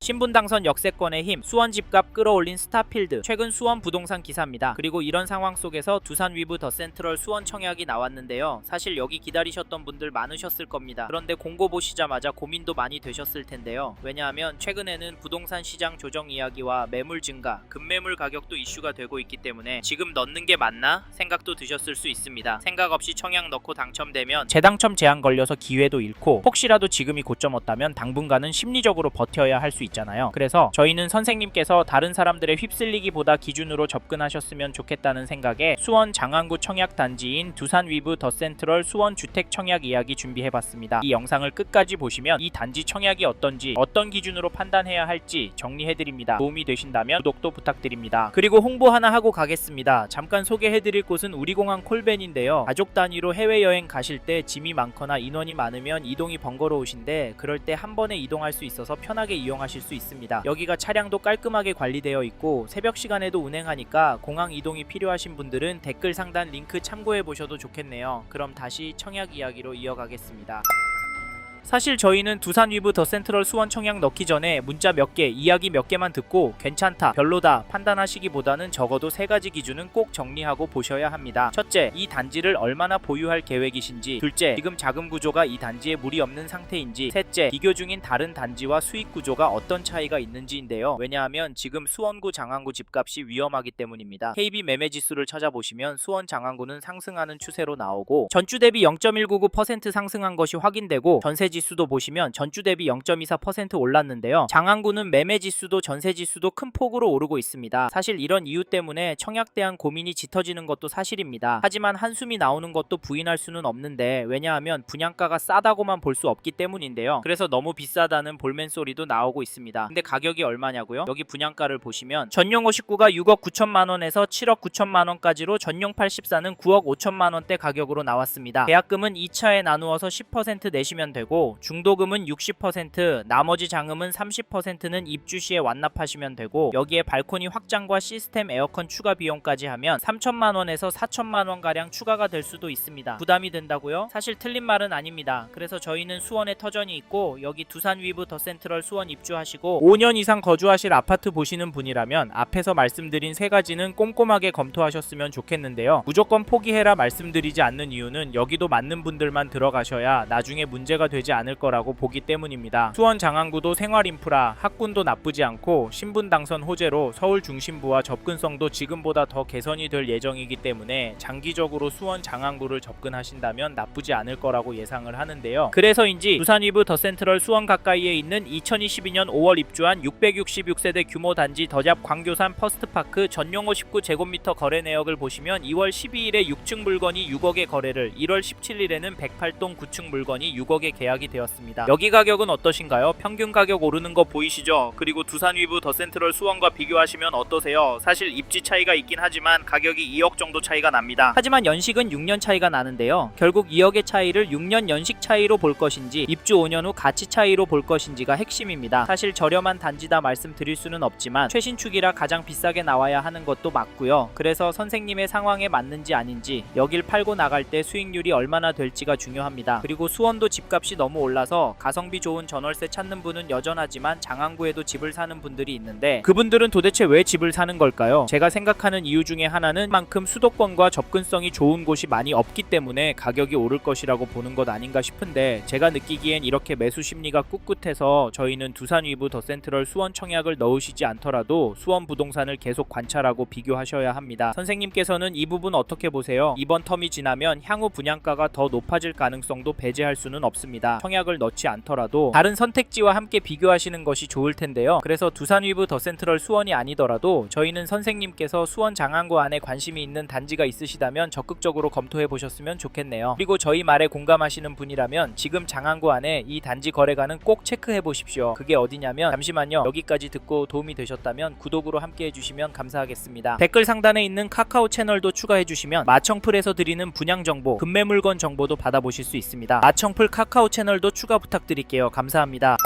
신분 당선 역세권의 힘, 수원 집값 끌어올린 스타필드, 최근 수원 부동산 기사입니다. 그리고 이런 상황 속에서 두산 위브 더 센트럴 수원 청약이 나왔는데요. 사실 여기 기다리셨던 분들 많으셨을 겁니다. 그런데 공고 보시자마자 고민도 많이 되셨을 텐데요. 왜냐하면 최근에는 부동산 시장 조정 이야기와 매물 증가, 급매물 가격도 이슈가 되고 있기 때문에 지금 넣는 게 맞나 생각도 드셨을 수 있습니다. 생각 없이 청약 넣고 당첨되면 재당첨 제한 걸려서 기회도 잃고, 혹시라도 지금이 고점었다면 당분간은 심리적으로 버텨야 할 수 있잖아요. 그래서 저희는 선생님께서 다른 사람들의 휩쓸리기보다 기준으로 접근하셨으면 좋겠다는 생각에 수원 장안구 청약 단지인 두산 위브 더 센트럴 수원 주택 청약 이야기 준비해봤습니다. 이 영상을 끝까지 보시면 이 단지 청약이 어떤지, 어떤 기준으로 판단해야 할지 정리해드립니다. 도움이 되신다면 구독도 부탁드립니다. 그리고 홍보 하나 하고 가겠습니다. 잠깐 소개해드릴 곳은 우리공항 콜벤인데요. 가족 단위로 해외여행 가실 때 짐이 많거나 인원이 많으면 이동이 번거로우신데, 그럴 때 한 번에 이동할 수 있어서 편하게 이용하실 수 있습니다. 여기가 차량도 깔끔하게 관리되어 있고 새벽 시간에도 운행하니까 공항 이동이 필요하신 분들은 댓글 상단 링크 참고해 보셔도 좋겠네요. 그럼 다시 청약 이야기로 이어가겠습니다. 사실 저희는 두산 위브 더 센트럴 수원 청약 넣기 전에 문자 몇 개, 이야기 몇 개만 듣고 괜찮다, 별로다 판단하시기보다는 적어도 3가지 기준은 꼭 정리하고 보셔야 합니다. 첫째, 이 단지를 얼마나 보유할 계획이신지. 둘째, 지금 자금 구조가 이 단지에 무리 없는 상태인지. 셋째, 비교 중인 다른 단지와 수익 구조가 어떤 차이가 있는지인데요. 왜냐하면 지금 수원구 장안구 집값이 위험하기 때문입니다. KB 매매 지수를 찾아보시면 수원 장안구는 상승하는 추세로 나오고, 전주 대비 0.199% 상승한 것이 확인되고, 전세 지수도 보시면 전주 대비 0.24% 올랐는데요. 장안구는 매매 지수도 전세 지수도 큰 폭으로 오르고 있습니다. 사실 이런 이유 때문에 청약 대한 고민이 짙어지는 것도 사실입니다. 하지만 한숨이 나오는 것도 부인할 수는 없는데, 왜냐하면 분양가가 싸다고만 볼 수 없기 때문인데요. 그래서 너무 비싸다는 볼멘 소리도 나오고 있습니다. 근데 가격이 얼마냐고요? 여기 분양가를 보시면 전용 59가 6억 9천만원에서 7억 9천만원까지로 전용 84는 9억 5천만원대 가격으로 나왔습니다. 계약금은 2차에 나누어서 10% 내시면 되고, 중도금은 60%, 나머지 장음은 30%는 입주 시에 완납하시면 되고, 여기에 발코니 확장과 시스템 에어컨 추가 비용까지 하면 3천만원에서 4천만원 가량 추가가 될 수도 있습니다. 부담이 된다고요? 사실 틀린 말은 아닙니다. 그래서 저희는 수원에 터전이 있고, 여기 두산 위브 더 센트럴 수원 입주하시고 5년 이상 거주하실 아파트 보시는 분이라면 앞에서 말씀드린 3가지는 꼼꼼하게 검토하셨으면 좋겠는데요. 무조건 포기해라 말씀드리지 않는 이유는 여기도 맞는 분들만 들어가셔야 나중에 문제가 되지 않을 거라고 보기 때문입니다. 수원 장안구도 생활 인프라, 학군도 나쁘지 않고 신분 당선 호재로 서울 중심부와 접근성도 지금보다 더 개선이 될 예정이기 때문에 장기적으로 수원 장안구를 접근하신다면 나쁘지 않을 거라고 예상을 하는데요. 그래서인지 두산 위브 더 센트럴 수원 가까이에 있는 2022년 5월 입주한 666세대 규모 단지 더잡 광교산 퍼스트파크 전용 59제곱미터 거래 내역을 보시면 2월 12일에 6층 물건이 6억에 거래를, 1월 17일에는 108동 9층 물건이 6억에 계약이 되었습니다. 여기 가격은 어떠신가요? 평균 가격 오르는 거 보이시죠? 그리고 두산 위브 더 센트럴 수원과 비교하시면 어떠세요? 사실 입지 차이가 있긴 하지만 가격이 2억 정도 차이가 납니다. 하지만 연식은 6년 차이가 나는데요. 결국 2억의 차이를 6년 연식 차이로 볼 것인지 입주 5년 후 가치 차이로 볼 것인지가 핵심입니다. 사실 저렴한 단지다 말씀드릴 수는 없지만 최신축이라 가장 비싸게 나와야 하는 것도 맞고요. 그래서 선생님의 상황에 맞는지 아닌지, 여길 팔고 나갈 때 수익률이 얼마나 될지가 중요합니다. 그리고 수원도 집값이 너무 올라서 가성비 좋은 전월세 찾는 분은 여전하지만 장안구에도 집을 사는 분들이 있는데, 그분들은 도대체 왜 집을 사는 걸까요? 제가 생각하는 이유 중에 하나는 만큼 수도권과 접근성이 좋은 곳이 많이 없기 때문에 가격이 오를 것이라고 보는 것 아닌가 싶은데, 제가 느끼기엔 이렇게 매수 심리가 꿋꿋해서 저희는 두산 위브 더 센트럴 수원 청약을 넣으시지 않더라도 수원 부동산을 계속 관찰하고 비교하셔야 합니다. 선생님께서는 이 부분 어떻게 보세요? 이번 텀이 지나면 향후 분양가가 더 높아질 가능성도 배제할 수는 없습니다. 청약을 넣지 않더라도 다른 선택지와 함께 비교하시는 것이 좋을 텐데요. 그래서 두산 위브 더 센트럴 수원이 아니더라도 저희는 선생님께서 수원 장안구 안에 관심이 있는 단지가 있으시다면 적극적으로 검토해 보셨으면 좋겠네요. 그리고 저희 말에 공감하시는 분이라면 지금 장안구 안에 이 단지 거래가는 꼭 체크해 보십시오. 그게 어디냐면, 잠시만요. 여기까지 듣고 도움이 되셨다면 구독으로 함께 해주시면 감사하겠습니다. 댓글 상단에 있는 카카오 채널도 추가해 주시면 마청풀에서 드리는 분양 정보, 급매 물건 정보도 받아보실 수 있습니다. 마청풀 카카오 채널도 추가 부탁드릴게요. 감사합니다.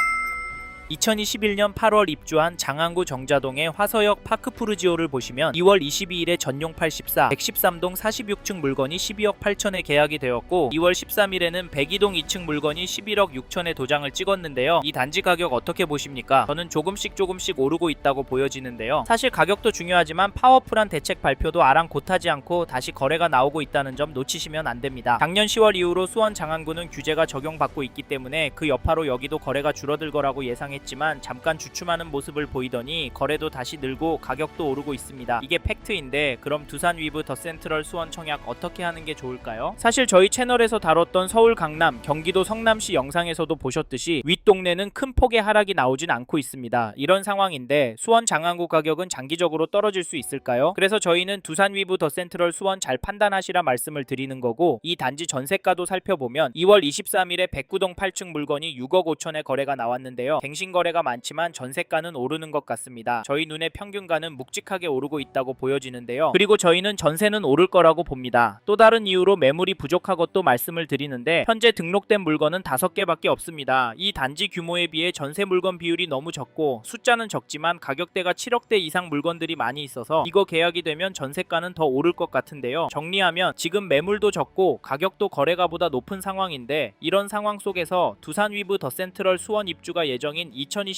2021년 8월 입주한 장안구 정자동의 화서역 파크푸르지오를 보시면 2월 22일에 전용 84, 113동 46층 물건이 12억 8천에 계약이 되었고 2월 13일에는 102동 2층 물건이 11억 6천에 도장을 찍었는데요. 이 단지 가격 어떻게 보십니까? 저는 조금씩 오르고 있다고 보여지는데요. 사실 가격도 중요하지만 파워풀한 대책 발표도 아랑곳하지 않고 다시 거래가 나오고 있다는 점 놓치시면 안 됩니다. 작년 10월 이후로 수원 장안구는 규제가 적용받고 있기 때문에 그 여파로 여기도 거래가 줄어들 거라고 예상했지만 잠깐 주춤하는 모습을 보이더니 거래도 다시 늘고 가격도 오르고 있습니다. 이게 팩트인데 그럼 두산 위브 더 센트럴 수원 청약 어떻게 하는 게 좋을까요? 사실 저희 채널에서 다뤘던 서울 강남, 경기도 성남시 영상에서도 보셨듯이 윗동네는 큰 폭의 하락이 나오진 않고 있습니다. 이런 상황인데 수원 장안구 가격은 장기적으로 떨어질 수 있을까요? 그래서 저희는 두산 위브 더 센트럴 수원 잘 판단하시라 말씀을 드리는 거고 이 단지 전세가도 살펴보면 2월 23일에 109동 8층 물건이 6억 5천에 거래가 나왔는데요. 갱신 거래가 많지만 전세가는 오르는 것 같습니다. 저희 눈에 평균가는 묵직하게 오르고 있다고 보여지는데요. 그리고 저희는 전세는 오를 거라고 봅니다. 또 다른 이유로 매물이 부족한 것도 말씀을 드리는데 현재 등록된 물건은 5개밖에 없습니다. 이 단지 규모에 비해 전세 물건 비율이 너무 적고 숫자는 적지만 가격대가 7억대 이상 물건들이 많이 있어서 이거 계약이 되면 전세가는 더 오를 것 같은데요. 정리하면 지금 매물도 적고 가격도 거래가보다 높은 상황인데 이런 상황 속에서 두산 위브 더 센트럴 수원 입주가 예정인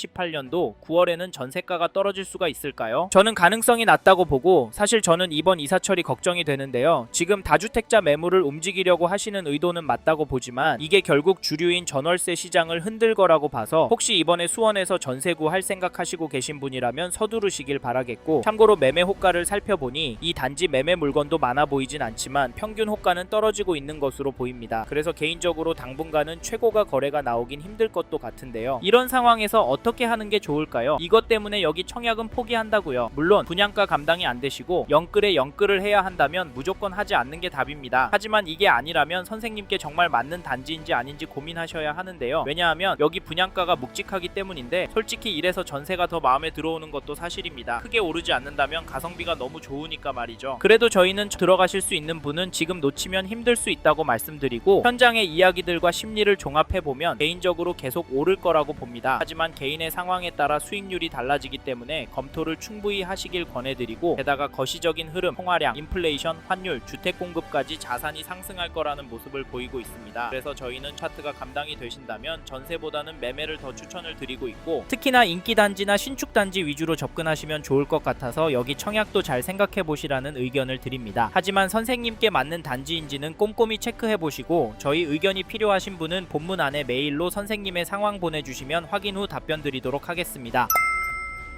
2028년도 9월에는 전세가가 떨어질 수가 있을까요? 저는 가능성이 낮다고 보고 사실 저는 이번 이사철이 걱정이 되는데요. 지금 다주택자 매물을 움직이려고 하시는 의도는 맞다고 보지만 이게 결국 주류인 전월세 시장을 흔들 거라고 봐서 혹시 이번에 수원에서 전세구 할 생각하시고 계신 분이라면 서두르시길 바라겠고 참고로 매매 호가를 살펴보니 이 단지 매매 물건도 많아 보이진 않지만 평균 호가는 떨어지고 있는 것으로 보입니다. 그래서 개인적으로 당분간은 최고가 거래가 나오긴 힘들 것도 같은데요. 이런 상황에서 어떻게 하는 게 좋을까요? 이것 때문에 여기 청약은 포기한다고요. 물론 분양가 감당이 안 되시고 영끌을 해야 한다면 무조건 하지 않는 게 답입니다. 하지만 이게 아니라면 선생님께 정말 맞는 단지인지 아닌지 고민하셔야 하는데요. 왜냐하면 여기 분양가가 묵직하기 때문인데 솔직히 이래서 전세가 더 마음에 들어오는 것도 사실입니다. 크게 오르지 않는다면 가성비가 너무 좋으니까 말이죠. 그래도 저희는 들어가실 수 있는 분은 지금 놓치면 힘들 수 있다고 말씀드리고 현장의 이야기들과 심리를 종합해보면 개인적으로 계속 오를 거라고 봅니다. 하지만 개인의 상황에 따라 수익률이 달라지기 때문에 검토를 충분히 하시길 권해드리고 게다가 거시적인 흐름, 통화량, 인플레이션, 환율, 주택 공급까지 자산이 상승할 거라는 모습을 보이고 있습니다. 그래서 저희는 차트가 감당이 되신다면 전세보다는 매매를 더 추천을 드리고 있고 특히나 인기 단지나 신축 단지 위주로 접근하시면 좋을 것 같아서 여기 청약도 잘 생각해 보시라는 의견을 드립니다. 하지만 선생님께 맞는 단지인지는 꼼꼼히 체크해 보시고 저희 의견이 필요하신 분은 본문 안에 메일로 선생님의 상황 보내주시면 확인 후 답변 드리도록 하겠습니다.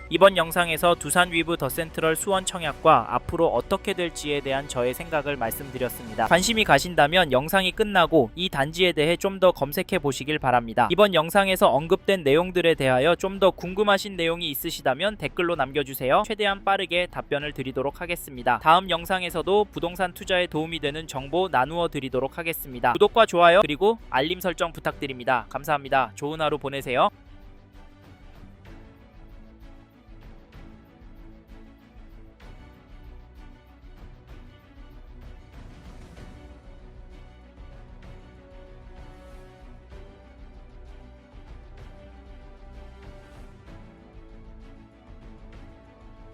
이번 영상에서 두산 위브 더 센트럴 수원 청약과 앞으로 어떻게 될지에 대한 저의 생각을 말씀드렸습니다. 관심이 가신다면 영상이 끝나고 이 단지에 대해 좀 더 검색해 보시길 바랍니다. 이번 영상에서 언급된 내용들에 대하여 좀 더 궁금하신 내용이 있으시다면 댓글로 남겨주세요. 최대한 빠르게 답변을 드리도록 하겠습니다. 다음 영상에서도 부동산 투자에 도움이 되는 정보 나누어 드리도록 하겠습니다. 구독과 좋아요 그리고 알림 설정 부탁드립니다. 감사합니다. 좋은 하루 보내세요.